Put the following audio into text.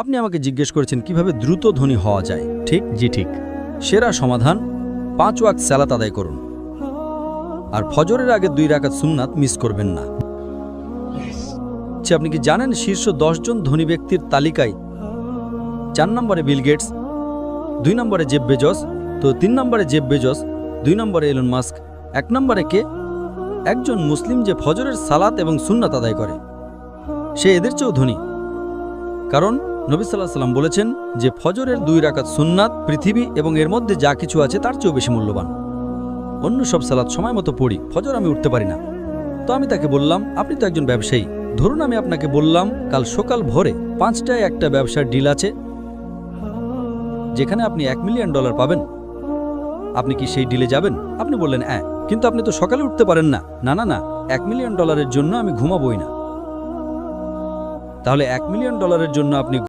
আপনি আমাকে জিজ্ঞেস করেছেন কিভাবে দ্রুত ধনী হওয়া যায়, ঠিক? জি ঠিক। সেরা সমাধান 5 ওয়াক্ত সালাত আদায় করুন, আর ফজরের আগে 2 রাকাত সুন্নাত মিস করবেন না। আপনি কি জানেন শীর্ষ 10 জন ধনী ব্যক্তির তালিকায় 4 নম্বরে বিল গেটস, 2 নম্বরে জেফ বেজস, তো 3 নম্বরে জেফ বেজস, 2 নম্বরে এলন মাস্ক, 1 নম্বরে কে? একজন মুসলিম যে ফজরের সালাত এবং সুন্নাত আদায় করে, সে এদের চেয়েও ধনী। কারণ নবী সাল্লাল্লাহু আলাইহি ওয়াসাল্লাম বলেছেন যে ফজরের 2 রাকাত সুন্নাত পৃথিবী এবং এর মধ্যে যা কিছু আছে তার চেয়েও বেশি মূল্যবান। অন্য সব সালাত সময় মতো পড়ি, ফজর আমি উঠতে পারি না। তো আমি তাকে বললাম, আপনি তো একজন ব্যবসায়ী, ধরুন আমি আপনাকে বললাম কাল সকাল ভোরে 5টায় একটা ব্যবসার ডিল আছে যেখানে আপনি $1 মিলিয়ন পাবেন, আপনি কি সেই ডিলে যাবেন? আপনি বললেন হ্যাঁ, কিন্তু আপনি তো সকালে উঠতে পারেন না। না না না, $1 মিলিয়ন জন্য আমি ঘুমাবই না। তাহলে $1 মিলিয়ন জন্য আপনি